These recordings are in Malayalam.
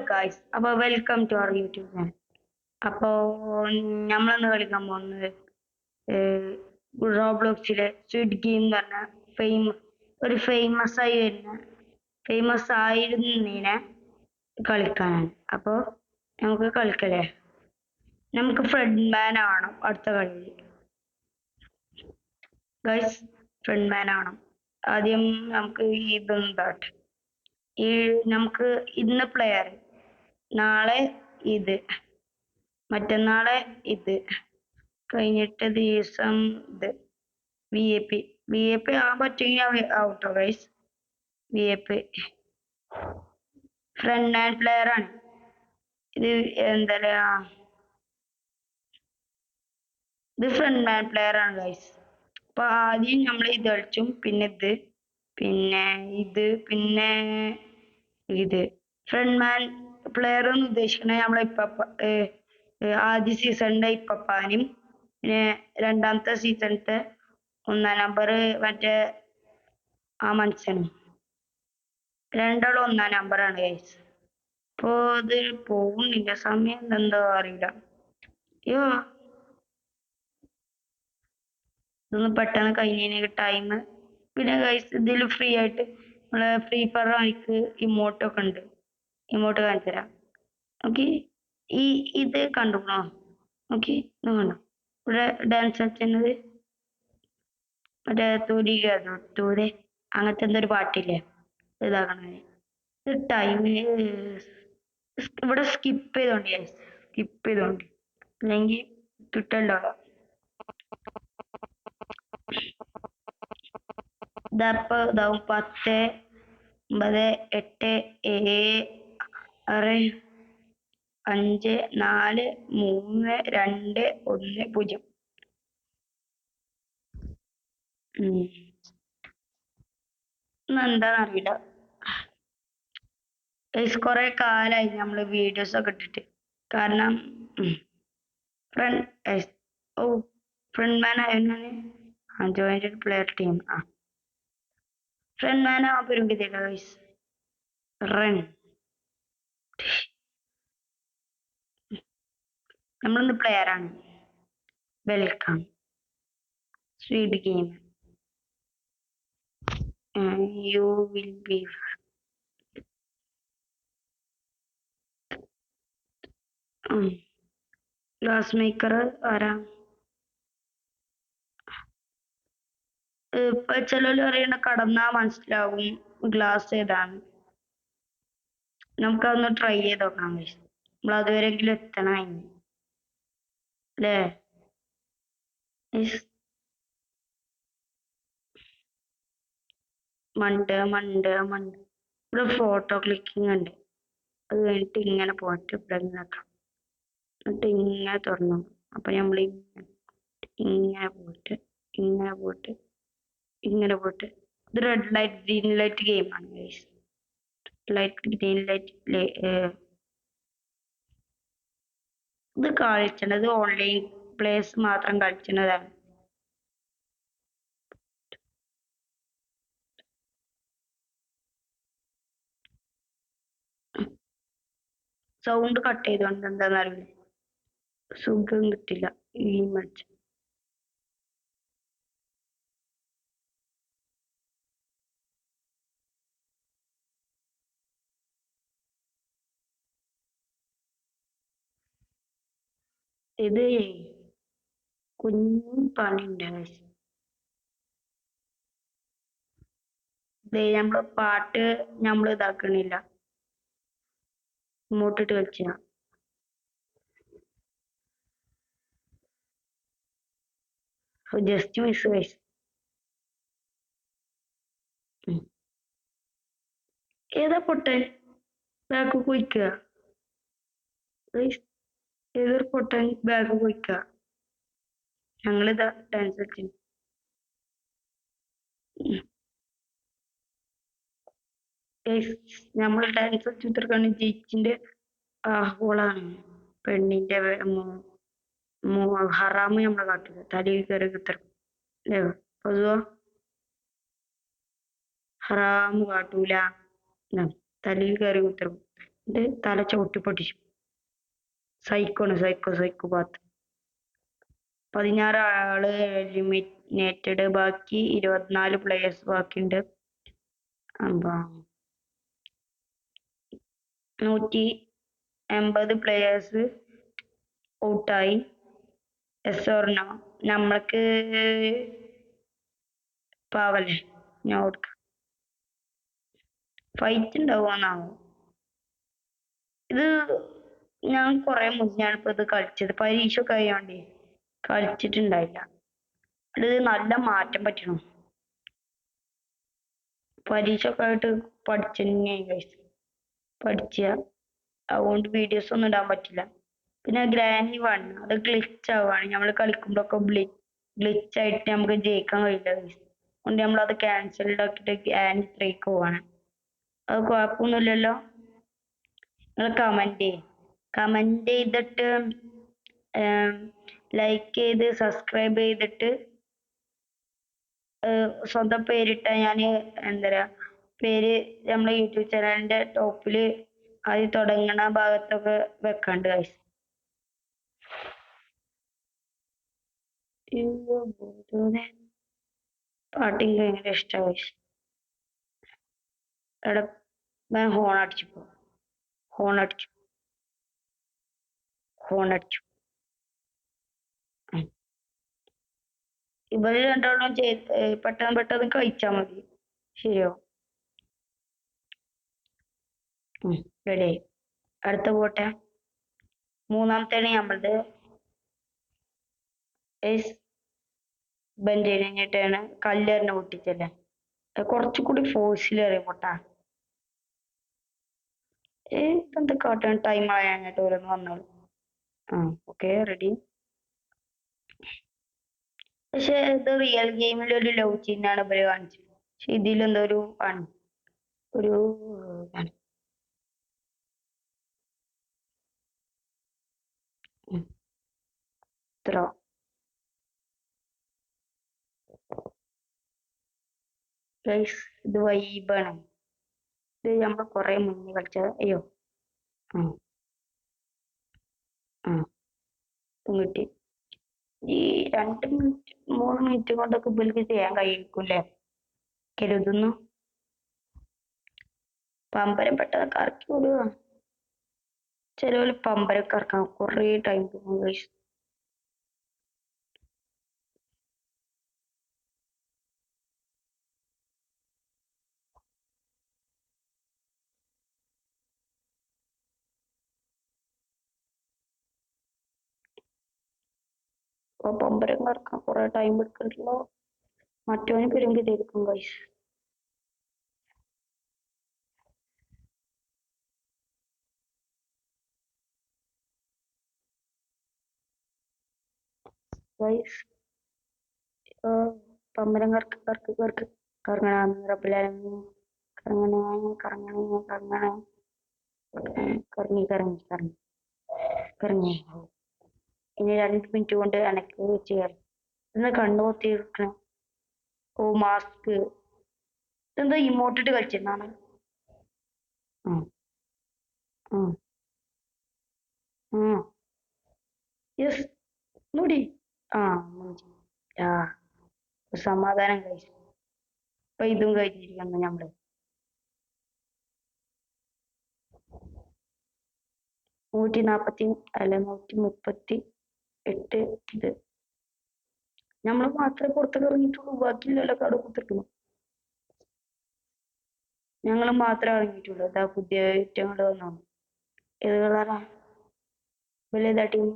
ഗായ്സ്, അപ്പോൾ welcome to our YouTube channel. അപ്പോൾ നമ്മളിന്ന് കളിക്കാൻ പോകുന്നത് റോബ്ലോക്സിലെ സ്ക്വിഡ് ഗെയിം എന്ന് പറഞ്ഞ ഒരു ഫേമസ് ആയിരുന്നതിനെ കളിക്കാനാണ്. അപ്പോൾ നമുക്ക് കളിക്കല്ലേ. നമുക്ക് ഫ്രണ്ട് മാൻ ആവണം അടുത്ത കളിയിൽ. ഗൈസ്, ഫ്രണ്ട് മാൻ ആവണം. ആദ്യം നമുക്ക് ഇതെന്താട്ടെ, നമുക്ക് ഇന്ന് പ്ലെയർ, നാളെ ഇത്, മറ്റന്നാളെ ഇത്, കഴിഞ്ഞിട്ട് ദിവസം ഇത്. വി എ പി ആവാൻ പറ്റുമെങ്കിൽ ഔട്ടോ ഗൈസ്. വി.എ.പി ഫ്രണ്ട് മാൻ പ്ലെയർ ആണ്. ഇത് എന്താ പറയാ, ഇത് ഫ്രണ്ട് മാൻ പ്ലെയർ ആണ് ഗൈസ്. അപ്പൊ ആദ്യം നമ്മൾ ഇത് കളിച്ചും, പിന്നെ ഇത് ഫ്രണ്ട് മാൻ പ്ലെയർ എന്ന് ഉദ്ദേശിക്കുന്നത് നമ്മളെ ആദ്യ സീസണിന്റെ ഇപ്പപ്പാനും, പിന്നെ രണ്ടാമത്തെ സീസണിലത്തെ 1-ാം നമ്പർ മറ്റേ ആ മനുഷ്യനും, രണ്ടാളും 1-ാം നമ്പറാണ് ഗൈസ്. അപ്പോ ഇത് പോകുന്നില്ല, സമയം എന്താ അറിയില്ല. അയ്യോ, ഇതൊന്ന് പെട്ടെന്ന് കഴിഞ്ഞതിന് ടൈം. പിന്നെ ഗൈസ്, ഇതിൽ ഫ്രീ ആയിട്ട് നമ്മളെ ഫ്രീ ഫയർ എനിക്ക് ഇമോട്ടൊക്കെ ഉണ്ട്. ഇമോട്ട് കാണിച്ചു തരാം. ഓക്കെ, ഇത് കണ്ടുക്കണോ? ഓക്കെ, ഇത് കണ്ടോ? ഇവിടെ ഡാൻസ് കളിക്കുന്നത് മറ്റേ തൂരെ അങ്ങനത്തെ എന്തൊരു പാട്ടില്ലേ, ഇതാക്കണേ. ഇത് ഇവിടെ സ്കിപ്പ് ചെയ്തോണ്ട് അല്ലെങ്കിൽ കിട്ടണ്ടാവാം. ഇതാവും 10, 9, 8, 7, 6, 5, 4, 3, 2, 1, 0. എന്താന്നറിയില്ല. കുറെ കാലായി നമ്മള് വീഡിയോസ് ഒക്കെ ഇട്ടിട്ട്. കാരണം ഫ്രണ്ട് മാൻ ആയിരുന്നു ജോയിൻഡ് പ്ലെയർ ടീം. ഫ്രണ്ട് മാൻ ആവാൻ കിട്ടിയില്ല ഗൈസ്. റൺ. നമ്മളിന്ന് പ്ലെയർ ആണ്. Welcome squid game. You will be glass maker ആരാ? ഇപ്പൊ ചിലര് അറിയണ കടന്നാ മനസ്സിലാവും ഗ്ലാസ് ഏതാണ്. നമുക്കതൊന്ന് ട്രൈ ചെയ്ത് നോക്കാം. നമ്മൾ അതുവരെങ്കിലും എത്തണം അല്ലേ? മണ്ട് ഇവിടെ ഫോട്ടോ ക്ലിക്കിംഗ് ഉണ്ട്. അത് കഴിഞ്ഞിട്ട് ഇങ്ങനെ പോയിട്ട് ഇവിടെ നിൽക്കാം. എന്നിട്ട് ഇങ്ങനെ തുറന്നു. അപ്പൊ നമ്മൾ ഇങ്ങനെ പോയിട്ട് ഇത് റെഡ് ലൈറ്റ് ഗ്രീൻ ലൈറ്റ് ഗെയിമാണ് ഗൈസ്. ഗ്രീൻ ലൈറ്റ് ഇത് കളിച്ചത് ഓൺലൈൻ പ്ലേസ് മാത്രം കളിക്കുന്നതാണ്. സൗണ്ട് കട്ട് ചെയ്തോണ്ട് എന്താന്നറിയില്ല, സുഖം കിട്ടില്ല ഈ മത്സരം. ഇത് കുഞ്ഞു പണിയുണ്ട്. നമ്മള് പാട്ട് ഇതാക്കണില്ല, ഇങ്ങോട്ടിട്ട് കളിച്ച. Just miss guys. ഏതാ പൊട്ടൻ? ബാക്ക് കുയിക്കുക. ഏതൊരു പൊട്ടൻ ബാക്ക് കുയിക്കുക. ഞങ്ങളിതാ ഡാൻസ് കളിച്ചു. നമ്മൾ ഡാൻസ് കളിച്ചിട്ടാണ് ജയിച്ചിന്റെ ഹോളാണ്. പെണ്ണിന്റെ ഹറാമ് നമ്മളെ കാട്ടില്ല, തലയിൽ കയറി കുത്തിറക്കും അല്ലേ? പൊതുവോ ഹറാമ് കാട്ടൂല, തലയിൽ കയറി കുത്തിറക്കും. എന്നിട്ട് തല ചവിട്ടി പൊട്ടിച്ചു. സൈക്കോപാത്ത്. 16 ആള് എലിമിനേറ്റഡ്. ബാക്കി 24 പ്ലേയേഴ്സ് ബാക്കിയുണ്ട്. അപ്പൊ 180 പ്ലേയേഴ്സ് ഔട്ടായി. Yes or no? നമ്മൾക്ക് പാവല്ലേ, ഞാൻ കൊടുക്കാം. ഫൈറ്റ് ഉണ്ടാവുമെന്നാണോ? ഇത് ഞാൻ കുറെ മുന്നെയാണ് ഇപ്പൊ ഇത് കളിച്ചത്. പരീക്ഷ ഒക്കെ ആയോണ്ടേ കളിച്ചിട്ടുണ്ടായില്ല. ഇത് നല്ല മാറ്റം പറ്റണം. പരീക്ഷ ഒക്കെ ആയിട്ട് പഠിച്ചെന്നെയായി ഗൈസ്. പഠിച്ച അതുകൊണ്ട് വീഡിയോസ് ഒന്നും ഇടാൻ പറ്റില്ല. പിന്നെ ഗ്രാനി വൺ അത് ഗ്ലിച്ച് ആവുകയാണ്. നമ്മൾ കളിക്കുമ്പോഴൊക്കെ ഗ്ലിച്ച് ആയിട്ട് നമുക്ക് ജയിക്കാൻ കഴിയില്ല ഗൈസ്. അതുകൊണ്ട് നമ്മളത് ക്യാൻസൽഡ് ആക്കിയിട്ട് ഗ്രാനി 3ക്ക് പോവാണ്. അത് കുഴപ്പമൊന്നുമില്ലല്ലോ? നിങ്ങൾ കമന്റ് ചെയ്തിട്ട് ലൈക്ക് ചെയ്ത് സബ്സ്ക്രൈബ് ചെയ്തിട്ട് സ്വന്തം പേരിട്ട ഞാൻ എന്താ പേര് നമ്മളെ യൂട്യൂബ് ചാനലിന്റെ ടോപ്പില് ആദ്യം തുടങ്ങണ ഭാഗത്തൊക്കെ വെക്കണ്ട് ഗൈസ്. പാട്ട് എനിക്ക് ഭയങ്കര ഇഷ്ടമാണ് ഗൈസ്. എടാ ഞാൻ ഹോൺ അടിച്ചു. ഇവര് രണ്ടാളും പെട്ടെന്ന് കഴിച്ചാൽ മതി. ശരിയോ? റെഡി. അടുത്ത പോട്ടെ. മൂന്നാമത്തെയാണ് നമ്മളത്. ബെൻഡ് കഴിഞ്ഞിട്ടാണ് കല്ലെറിഞ്ഞ് പൊട്ടിച്ചല്ലേ. കുറച്ചുകൂടി ഫോഴ്സിൽ എറിയ പൊട്ടാ. ഇതെന്ത് കാട്ടാൻ ടൈം ആയിട്ട് ഓരോന്ന് വന്നോളൂ. Okay ready. പക്ഷെ ഇത് റിയൽ ഗെയിമിൽ ഒരു ലവ് ചിഹ്നാണ് ഇവര് കാണിച്ചത്. പക്ഷെ ഇതിലെന്തോ ഒരു ത്രോ. ഇത് വൈബാണ്. ഇത് നമ്മൾ കുറെ മുന്നേ കളിച്ചത്. അയ്യോ കിട്ടി. ഈ 2 മിനിറ്റ് 3 മിനിറ്റ് കൊണ്ടൊക്കെ ഇവർക്ക് ചെയ്യാൻ കഴിയില്ലേ കരുതുന്നു. പമ്പരം പെട്ടെന്ന് കറക്കി വിടുക. ചിലവര് പമ്പരം കറക്കാൻ കുറേ ടൈം പോകും. അപ്പൊ പമ്പരം കറക്കാൻ കുറെ ടൈം എടുക്കണ്ടല്ലോ. മറ്റവന് പെരുമ്പി തേക്കും ഗൈസ്. പമ്പരം കറങ്ങണം റബ്ബിലാലമീൻ. കറങ്ങി. ഇനി 2 മിനിറ്റ് കൊണ്ട് എനക്ക് ചെയ്യാം. ഇന്ന് കണ്ണു പൊത്തിയിരിക്കണം. മാസ്ക്. ഇതെന്താ ഇമോട്ടിട്ട് കളിച്ചിരുന്നാണ്. യെസ് നോടി. സമാധാനം കഴിച്ചു. ഇപ്പൊ ഇതും കഴിഞ്ഞിരിക്കുന്നു നമ്മള്. 138 ഇത് നമ്മൾ മാത്രമേ പുറത്തേക്ക് ഇറങ്ങിയിട്ടുള്ളൂ. ബാക്കിയില്ലല്ലോ കട കുത്തിരിക്കുന്നു. ഞങ്ങൾ മാത്രമേ ഇറങ്ങിയിട്ടുള്ളൂ. ഇതാ പുതിയ ഐറ്റങ്ങൾ വന്നു. ഏത് കളറാ? വലുതാ ടീം?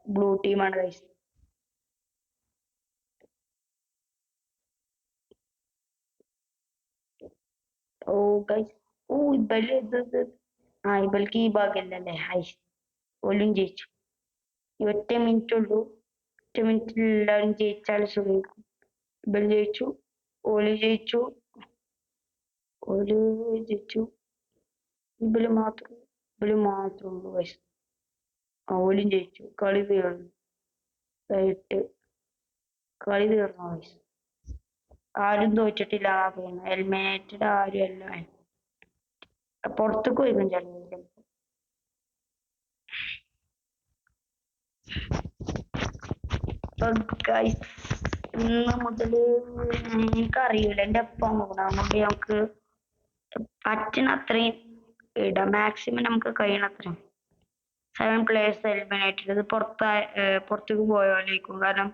ബ്ലൂ ടീമാണ് ഗൈസ്. ഗൈസ് ഇവൾക്ക് ഈ ഭാഗ്യല്ലേ. ഓലും ജയിച്ചു. ഒറ്റ മിനിറ്റ് ഉള്ളൂ. ഒറ്റ മിനിറ്റിൽ എല്ലാവരും ജയിച്ചാൽ സുഖിക്കും. ഇവൾ ജയിച്ചു. ഓല് ജയിച്ചു. ഇവര് മാത്രം ഉള്ളൂ ഗൈസ്. ഓലും ജയിച്ചു. കളി തീർന്നു ഗൈസ്. ആരും തോറ്റിട്ടില്ല. എലിമിനേറ്റഡ് ആരും അല്ല. പുറത്തേക്ക് പോയിക്കും ചിലപ്പോൾ. ഇന്ന് മുതൽ എനിക്കറിയില്ല, എൻ്റെ ഒപ്പം നോക്കണം. നമുക്ക് പറ്റുന്ന അത്രയും ഇടാം, മാക്സിമം നമുക്ക് കഴിയണ അത്രയും. 7 പ്ലേയേഴ്സ് എലിമിനേറ്റഡ്. ഇത് പുറത്തേക്ക് പോയാലേക്കും, കാരണം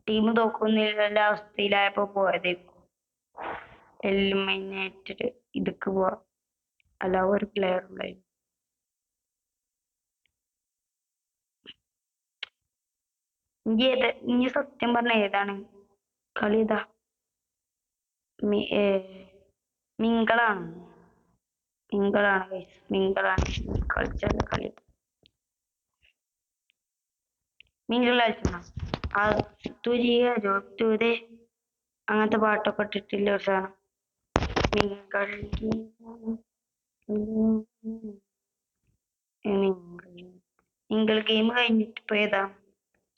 ടീം തോക്കുന്നില്ല അവസ്ഥയിലായപ്പോ പോയതേക്കും. എലിമിനേറ്റഡ് ഇതൊക്കെ പോവാ, അല്ല ഒരു പ്ലെയർ ഉണ്ടായിരുന്നു. ഇനി സത്യം പറഞ്ഞ ഏതാണ് കളി? ഇതാ മിങ്കളാണ്, മിങ്കളാണ് കളിച്ചത്. കളി മിങ്കിൾ കളിച്ചോ? ആ തുരിയേ അങ്ങനത്തെ പാട്ടൊക്കെ ഇട്ടിട്ടില്ല ഒരു സാധനം. മിങ്കിൾ ഗെയിം കഴിഞ്ഞിട്ട് ഇപ്പൊ ഏതാ?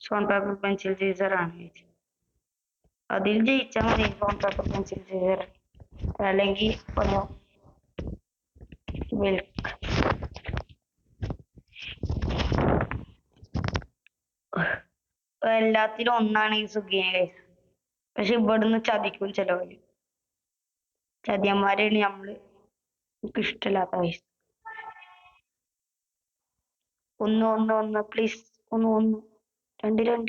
സ്റ്റോൺ പേപ്പർ പെൻസിൽ സീസർ ആണ്. അതിൽ ജയിച്ചാൽ മതി, സ്റ്റോൺ പേപ്പർ പെൻസിൽ സീസർ. അല്ലെങ്കിൽ എല്ലാത്തിലും ഒന്നാണെങ്കിൽ സുഖിയെ. പക്ഷെ ഇവിടുന്ന് ചതിക്കും ചിലവര്. ചതിയന്മാരെയാണ് നമ്മള്. എനിക്ക് ഇഷ്ടമില്ലാത്ത വയസ്സ്. ഒന്ന് പ്ലീസ്. ഒന്ന് 2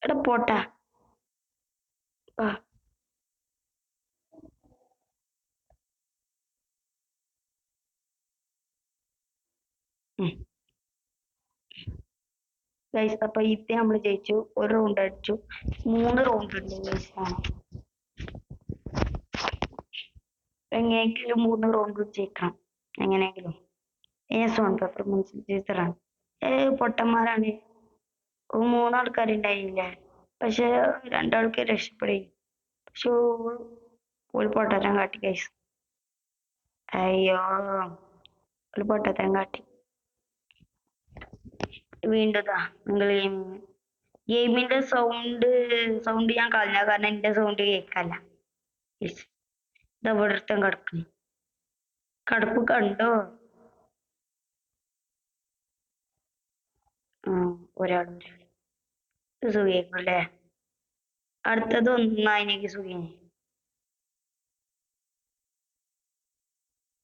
എടാ പോട്ടാ. ഗൈസ്, അപ്പൊ ഇത് നമ്മൾ ജയിച്ചു. ഒരു റൗണ്ട് അടിച്ചു, 3 റൗണ്ട് ഉണ്ട് ഗൈസ്. എങ്ങനെയെങ്കിലും 3 റൗണ്ട് ജയിക്കണം, എങ്ങനെയെങ്കിലും. സ്റ്റോൺ പേപ്പർ പെൻസിൽ സീസറാണ്. പൊട്ടന്മാരാണ്. 3 ആൾക്കാരുണ്ടായില്ല, പക്ഷെ 2 ആൾക്ക് രക്ഷപ്പെടും. പക്ഷെ ഒരു പൊട്ടത്തരം കാട്ടി ഗൈസ്. അയ്യോ, ഒരു പൊട്ടത്തരം കാട്ടി. വീണ്ടും നിങ്ങൾ ഗെയിമിന്റെ സൗണ്ട് ഞാൻ കളഞ്ഞ, കാരണം എന്റെ സൗണ്ട് കേൾക്കല്ല. ഇതവിടുത്തെ കടപ്പ് കണ്ടോ? ഒരാൾ സുഖിയേക്കും അല്ലേ? അടുത്തത് എനിക്ക് സുഖിയെ.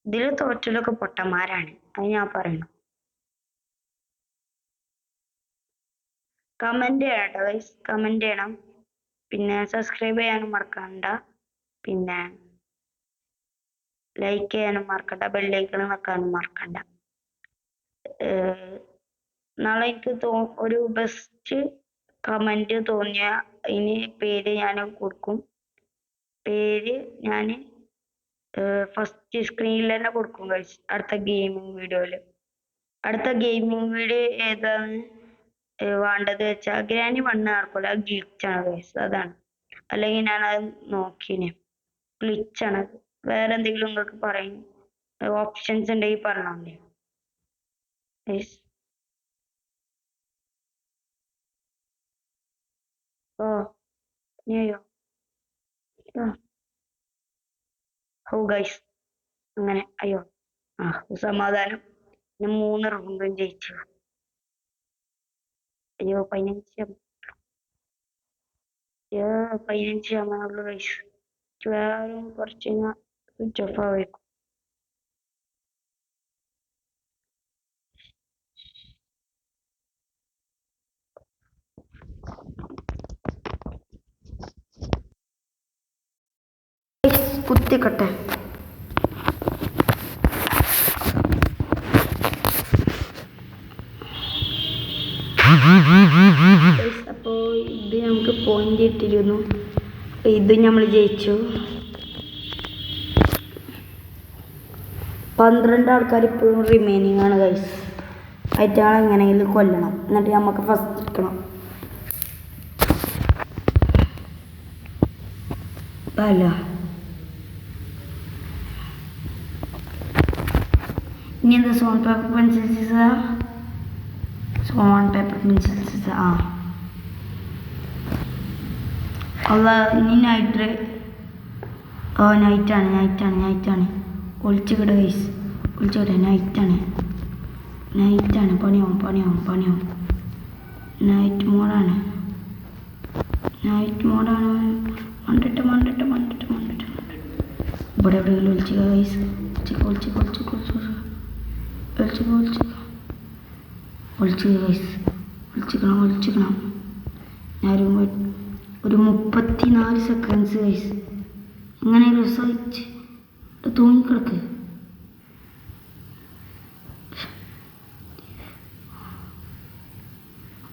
ഇതില് തോറ്റലൊക്കെ പൊട്ടന്മാരാണ്, അത് ഞാൻ പറയണം. കമന്റ് ചെയ്യണം കേട്ടോ ഗൈസ്, കമന്റ് ചെയ്യണം. പിന്നെ സബ്സ്ക്രൈബ് ചെയ്യാനും മറക്കണ്ട. പിന്നെ ലൈക്ക് ചെയ്യാനും മറക്കണ്ട, ബെല്ലൈക്കൺ വെക്കാനും മറക്കണ്ട. നാളെ എനിക്ക് ഒരു ബെസ്റ്റ് കമന്റ് തോന്നിയ അതിന് പേര് ഞാൻ കൊടുക്കും. പേര് ഞാൻ ഫസ്റ്റ് സ്ക്രീനിൽ തന്നെ കൊടുക്കും ഗൈസ്. അടുത്ത ഗെയിമിംഗ് വീഡിയോയില്. അടുത്ത ഗെയിമിംഗ് വീഡിയോ ഏതാണ് വേണ്ടത് വെച്ചാൽ ഗ്രാനി 1 ആർക്കുമല്ല, അത് ഗ്ലിച്ചാണ് ഗൈസ്, അതാണ്. അല്ലെങ്കിൽ ഞാൻ അത് നോക്കിന്, ഗ്ലിച്ചാണ്. വേറെ എന്തെങ്കിലും നിങ്ങൾക്ക് പറയും ഓപ്ഷൻസ് ഉണ്ടെങ്കിൽ പറഞ്ഞോണ്ടേ ഗൈസ്. ഗൈസ് അങ്ങനെ. അയ്യോ, സമാധാനം. 3 റൗണ്ടും ജയിച്ചു. അയ്യോ, 15 ഗൈസ്. വേറെ കുറച്ച് കഴിഞ്ഞാൽ സ്വിച്ച് ഓഫ് ആയിരിക്കും. കുത്തിക്കട്ടെ. അപ്പോൾ ഇത് നമുക്ക് പോയിന്റ് ഇട്ടിരുന്നു, ഇത് നമ്മൾ ജയിച്ചു. 12 ആൾക്കാർ ഇപ്പോഴും റിമൈനിങ് ആണ് ഗൈസ്. അയറ്റാളെ എങ്ങനെയെങ്കിലും കൊല്ലണം, എന്നിട്ട് നമുക്ക് ഫസ്റ്റ് എടുക്കണം. അല്ല, ഇനി എന്താ? Stone paper pencil scissor. Stone paper pencil scissor. അല്ല ഇനി നൈറ്റ് ഓ നൈറ്റാണ് ഒളിച്ചുകിട ഗൈസ് ഒളിച്ചുകിട നൈറ്റാണ് പണിയാവും നൈറ്റ് മോഡാണ് മണ്ടിട്ട് ഇവിടെ എവിടെയെങ്കിലും ഒളിച്ചുക ഗൈസ് ഒളിച്ചിക്കണം ഞാനും ഒരു 34 സെക്കൻഡ്സ് ഗൈസ് ഇങ്ങനെ രസമായിട്ട് തൂങ്ങിക്കിടക്ക്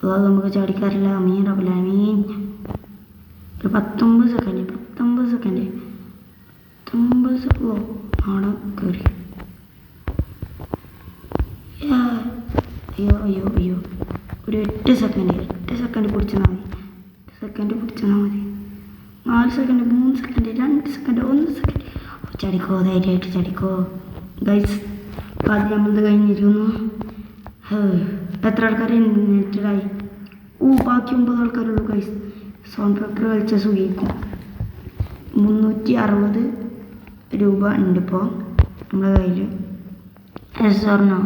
അത് നമുക്ക് ചാടിക്കാറില്ല മീൻ ഒരു 19 സെക്കൻഡ് ഓ അവിടെ കയറി അയ്യോ ഒരു 8 സെക്കൻഡ് പിടിച്ചാൽ മതി 4 സെക്കൻഡ് 3 സെക്കൻഡ് 2 സെക്കൻഡ് 1 സെക്കൻഡ് ചടിക്കോ ധൈര്യമായിട്ട് ചടിക്കോ ഗൈസ് അത് നമ്മളത് കഴിഞ്ഞിരിക്കുന്നു എത്ര ആൾക്കാർ നെറ്റഡായി ബാക്കി 9 ആൾക്കാരുള്ളൂ ഗൈസ് സോൺ പേപ്പർ കളിച്ച സുഖിക്കും 360 രൂപ ഉണ്ട് ഇപ്പോൾ നമ്മുടെ കയ്യിൽ പറഞ്ഞോ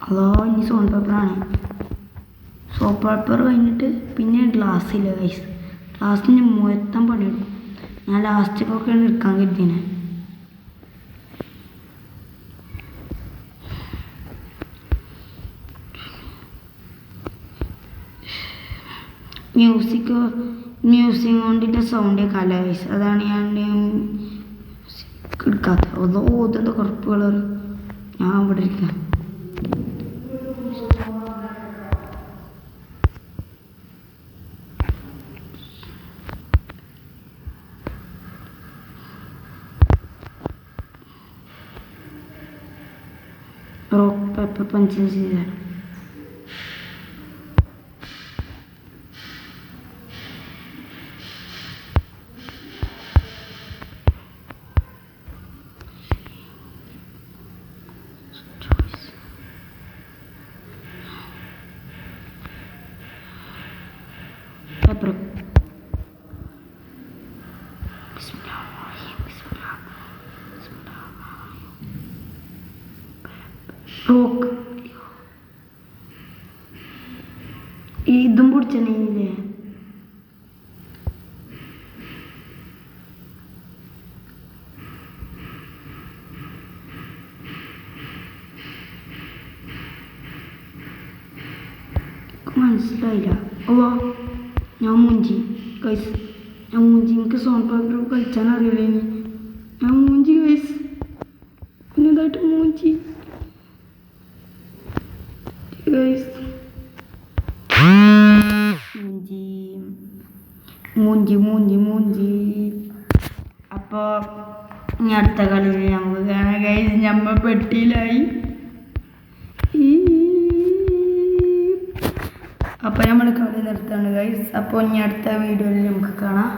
അതോ ഇനി സോൺ പേപ്പറാണ് കഴിഞ്ഞിട്ട് പിന്നെ ഗ്ലാസ്സില്ല ഗൈസ് ഗ്ലാസ്സിന് മൊത്തം പണിയെടുക്കും ഞാൻ ലാസ്റ്റൊക്കെയാണ് എടുക്കാൻ കരുതിനെ മ്യൂസിക് കൊണ്ടിട്ട് സൗണ്ട് കേൾക്കാല്ല ഗൈസ് അതാണ് ഞാൻ എടുക്കാത്തത് ഇതെന്താ കറുപ്പ് കളർ ഞാൻ ഇവിടെ ഇരിക്കാം റോക്ക് പേപ്പർ പെൻസിൽ ചെയ്താണ് പേപ്പർ റോക്ക് ഇതും പിടിച്ചില്ലേ മനസ്സിലായില്ല ഞാൻ മൂഞ്ചി ഗൈസ് എനിക്ക് സോൺ പേപ്പർ കളിച്ചാൻ അറിയില്ല ഞാൻ മൂഞ്ചി ഗൈസ് കുഞ്ഞതായിട്ട് മൂഞ്ചി ഗൈസ് മൂഞ്ചി അപ്പോൾ ഇനി അടുത്ത കളിയിൽ നമുക്ക് കാണാം ഗൈസ് ഞമ്മ പെട്ടിയിലായി അപ്പോൾ നമ്മൾ കളി നിർത്താണ് ഗൈസ് അപ്പോൾ ഇനി അടുത്ത വീഡിയോയിൽ നമുക്ക് കാണാം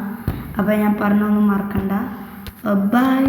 അപ്പോൾ ഞാൻ പറഞ്ഞൊന്നും മറക്കണ്ട ബൈ